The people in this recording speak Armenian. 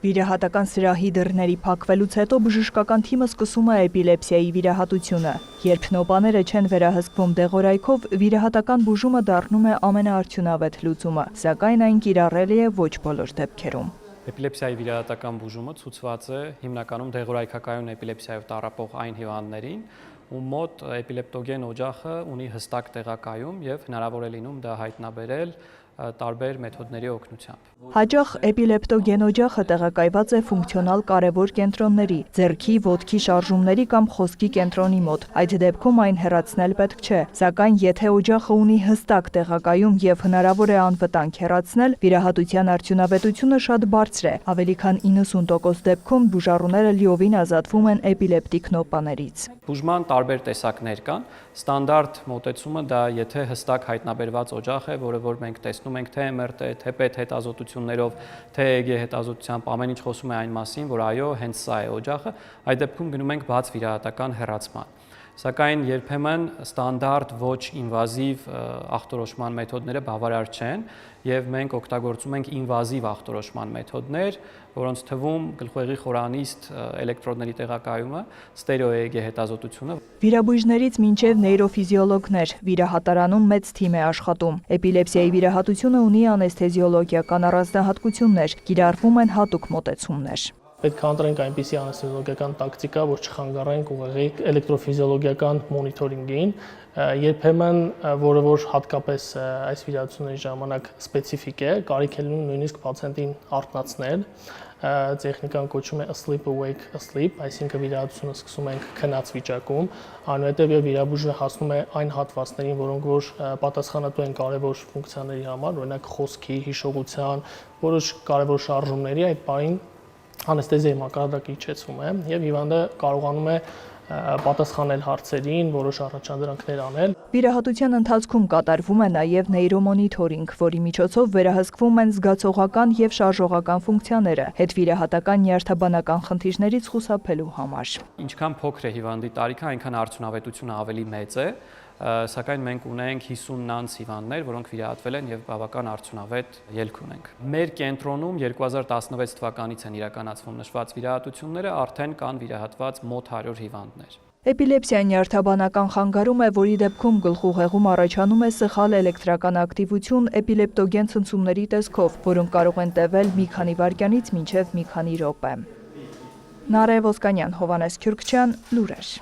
Վիրահատական սրահի դռների փակվելուց հետո բժշկական թիմը սկսում է էպիլեպսիայի վիրահատությունը։ Երբ նոպաները չեն վերահսկվում դեղորայքով, վիրահատական բուժումը դառնում է ամենաարդյունավետ լուծումը, սակայն այն կիրառելի է ոչ բոլոր դեպքերում։ Էպիլեպսիայի վիրահատական բուժումը ցուցված է հիմնականում դեղորայքակայուն էպիլեպսիայով տառապող այն հիվանդներին, ում մոտ էպիլեպտոգեն օջախը ունի հստակ տեղակայում եւ հնարավոր է լինում դա հայտնաբերել տարբեր մեթոդների օգնությամբ։ Հաճախ էպիլեպտոգեն օջախը տեղակայված է ֆունկցիոնալ կարևոր կենտրոնների, ձեռքի, ոտքի շարժումների կամ խոսքի կենտրոնի մոտ։ Այդ դեպքում այն հեռացնել պետք չէ, սակայն եթե օջախը ունի հստակ տեղակայում եւ հնարավոր է անվտանգ հեռացնել, վիրահատության արդյունավետությունը շատ բարձր է։ Ավելի քան 90% դեպքում բուժառուները լիովին ազատվում են էպիլեպտիկ նոպաներից։ Բուժման տարբեր տեսակներ կան։ Ստանդարտ մոտեցումը դա եթե հստակ հայտնաբերված օջախ է, որը որ մենք տեսնում ենք թե MRT, թե PET հետազոտություններով, թե EEG հետազոտությամբ, ամեն ինչ խոսում է այն մասին, որ այո, հենց սա է օջախը, այդ դեպքում գնում ենք բաց վիրահատական հեռացման։ Սակայն երբեմն ստանդարտ ոչ ինվազիվ ախտորոշման մեթոդները բավարար չեն եւ մենք օգտագործում ենք ինվազիվ ախտորոշման մեթոդներ, որոնց թվում գլխուեղի խորանիստ էլեկտրոդների տեղակայումը, ստերեո EEG հետազոտությունը։ Վիրաբույժներից մինչև նեյրոֆիզիոլոգներ, վիրահատարանում մեծ թիմ է աշխատում։ Էպիլեպսիայի վիրահատությունը ունի անեսթեզիոլոգիական առանձնահատկություններ, կիրառվում են հատուկ մոտեցումներ։ Պետք է ընտրենք այնպիսի անեսթեզիոլոգիական տակտիկա, որ չխանգարենք ուղեղի էլեկտրոֆիզիոլոգիական մոնիթորինգին, երբեմն որը որ հատկապես այս վիրահատությունների ժամանակ սպეციფիկ է, կարիք է լինում նույնիսկ պացիենտին արթնացնել, տեխնիկան կոչվում է asleep awake asleep, այսինքն վիրահատությունը սկսում ենք քնած վիճակում, այնուհետև եւ վիրաբույժը հասնում է այն հատվածներին, որոնք որ պատասխանատու են կարևոր ֆունկցիաների համար, օրինակ խոսքի, հիշողության, որոշ կարևոր շարժումների, այդ բանին անեսթեզիայի մակարդակը իջեցվում է եւ հիվանդը կարողանում է պատասխանել հարցերին, որոշ առաջադրանքներ անել։ Վիրահատության ընթացքում կատարվում է նաև նեյրոմոնիթորինգ, որի միջոցով վերահսկվում են զգացողական եւ շարժողական ֆունկցիաները, հետվիրահատական նյարդաբանական խնդիրներից խուսափելու համար։ Ինչքան փոքր է հիվանդի տարիքը, այնքան արդյունավետությունը ավելի մեծ է, սակայն մենք ունենք 50-նանց հիվանդներ, որոնք վիրահատվել են եւ բավական արդյունավետ ելք ունենք։ Մեր կենտրոնում 2016 թվականից են իրականացվում նշված վիրահատությունները, արդեն կան վիրահատված մոտ 100 հիվանդներ։ Էպիլեպսիան նյարդաբանական խանգարում է, որի դեպքում գլխուղեղում առաջանում է սխալ էլեկտրական ակտիվություն էպիլեպտոգեն ցնցումների տեսքով, որոնք կարող են տևել մի քանի վայրկյանից մինչև մի քանի րոպե։ Նարե Ոսկանյան, Հովհաննես Քյուրքչյան, լուրեր։